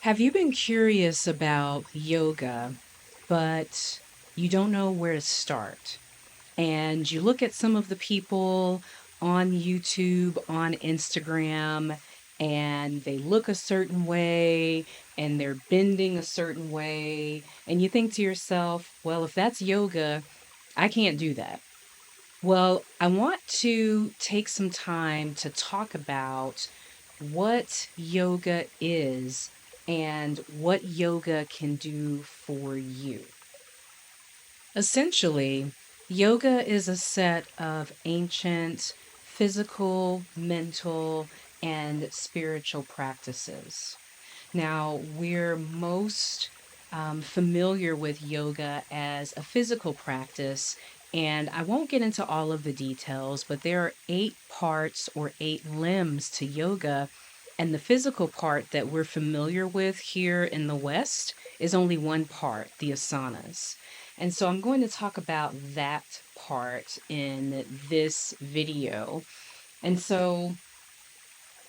Have you been curious about yoga, but you don't know where to start? And you look at some of the people on YouTube, on Instagram, and they look a certain way and they're bending a certain way. And you think to yourself, well, if that's yoga, I can't do that. Well, I want to take some time to talk about what yoga is and what yoga can do for you. Essentially, yoga is a set of ancient physical, mental, and spiritual practices. Now, we're most familiar with yoga as a physical practice, and I won't get into all of the details, but there are 8 parts or 8 limbs to yoga. And the physical part that we're familiar with here in the West is only one part, the asanas. And so I'm going to talk about that part in this video. And so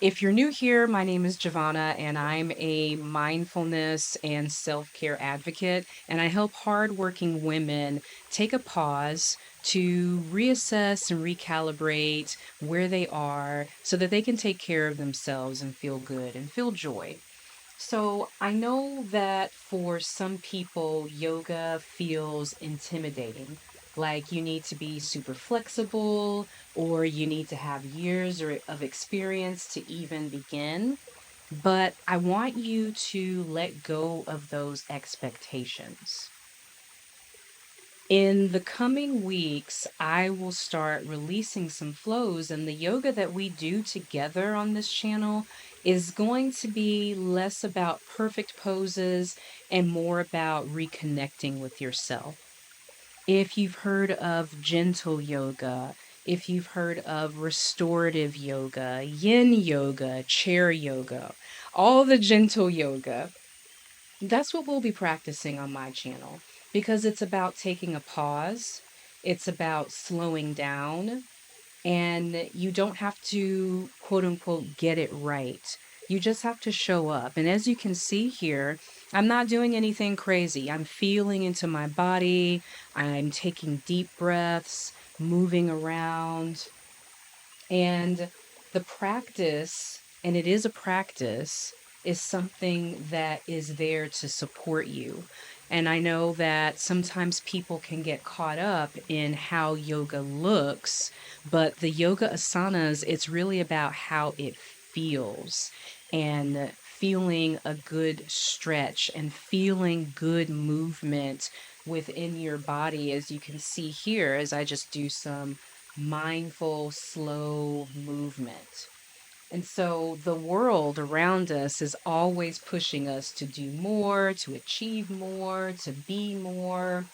if you're new here, my name is Giovanna, and I'm a mindfulness and self care advocate. And I help hardworking women take a pause to reassess and recalibrate where they are so that they can take care of themselves and feel good and feel joy. So I know that for some people, yoga feels intimidating. Like you need to be super flexible, or you need to have years of experience to even begin. But I want you to let go of those expectations. In the coming weeks, I will start releasing some flows, and the yoga that we do together on this channel is going to be less about perfect poses and more about reconnecting with yourself. If you've heard of gentle yoga, if you've heard of restorative yoga, yin yoga, chair yoga, all the gentle yoga, that's what we'll be practicing on my channel because it's about taking a pause, it's about slowing down, and you don't have to quote unquote get it right. You just have to show up. And as you can see here, I'm not doing anything crazy. I'm feeling into my body, I'm taking deep breaths, moving around, and the practice, and it is a practice, is something that is there to support you. And I know that sometimes people can get caught up in how yoga looks, but the yoga asanas, it's really about how it feels and feeling a good stretch and feeling good movement within your body, as you can see here, as I just do some mindful, slow movement. And so the world around us is always pushing us to do more, to achieve more, to be more.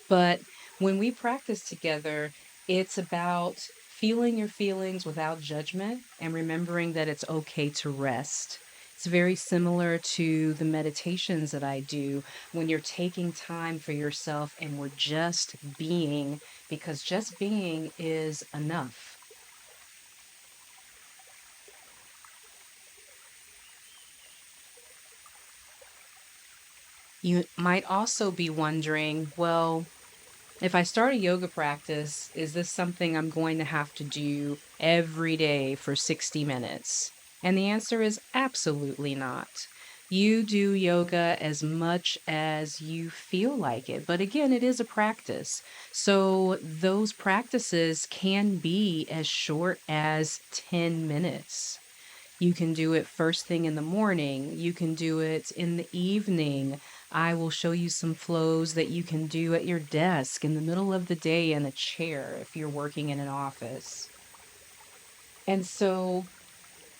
But when we practice together, it's about feeling your feelings without judgment and remembering that it's okay to rest. It's very similar to the meditations that I do when you're taking time for yourself and we're just being, because just being is enough. You might also be wondering, well, if I start a yoga practice, is this something I'm going to have to do every day for 60 minutes? And the answer is absolutely not. You do yoga as much as you feel like it. But again, it is a practice. So those practices can be as short as 10 minutes. You can do it first thing in the morning. You can do it in the evening. I will show you some flows that you can do at your desk in the middle of the day in a chair if you're working in an office. And so,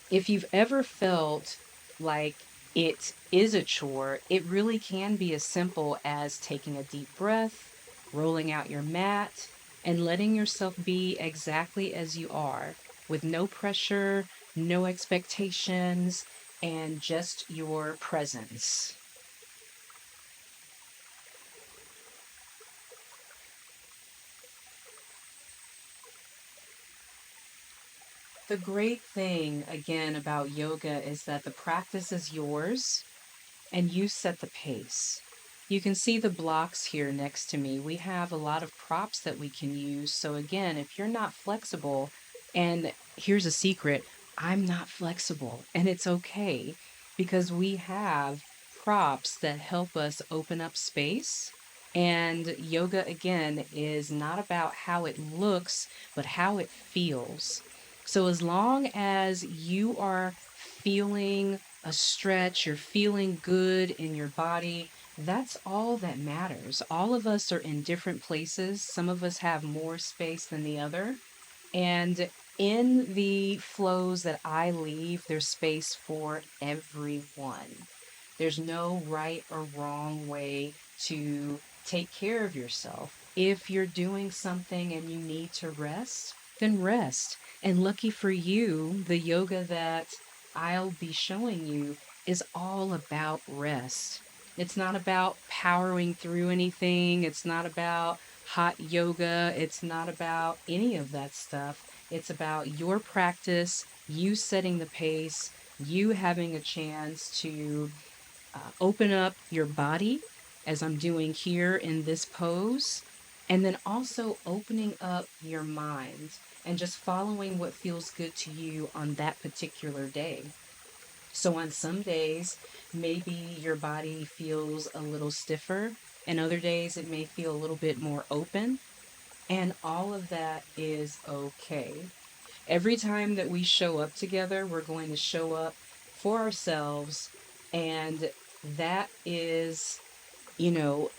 if you've ever felt like it is a chore, it really can be as simple as taking a deep breath, rolling out your mat, and letting yourself be exactly as you are, with no pressure, no expectations, and just your presence. The great thing, again, about yoga is that the practice is yours. and you set the pace. You can see the blocks here next to me. We have a lot of props that we can use. So, again, if you're not flexible, and here's a secret, I'm not flexible, and it's okay because we have props that help us open up space. And yoga, again, is not about how it looks, but how it feels. So, as long as you are feeling a stretch, you're feeling good in your body, that's all that matters. All of us are in different places. Some of us have more space than the other. And in the flows that I leave, there's space for everyone. There's no right or wrong way to take care of yourself. If you're doing something and you need to rest, then rest. And lucky for you, the yoga that I'll be showing you is all about rest. It's not about powering through anything. It's not about hot yoga. It's not about any of that stuff. It's about your practice, you setting the pace, you having a chance to open up your body, as I'm doing here in this pose, and then also opening up your mind and just following what feels good to you on that particular day. So, on some days, maybe your body feels a little stiffer, and other days it may feel a little bit more open, and all of that is okay. Every time that we show up together, we're going to show up for ourselves, and that is, you know,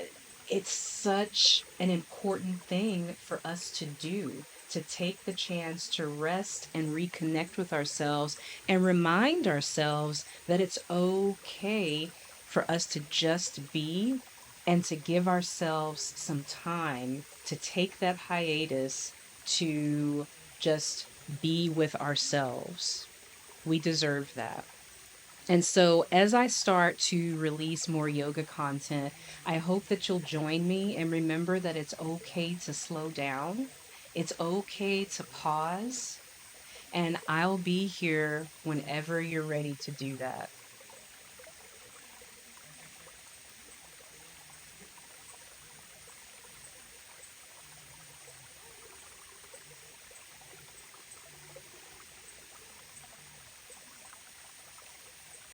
it's such an important thing for us to do, to take the chance to rest and reconnect with ourselves and remind ourselves that it's okay for us to just be and to give ourselves some time to take that hiatus to just be with ourselves. We deserve that. And so, as I start to release more yoga content, I hope that you'll join me and remember that it's okay to slow down. It's okay to pause. And I'll be here whenever you're ready to do that.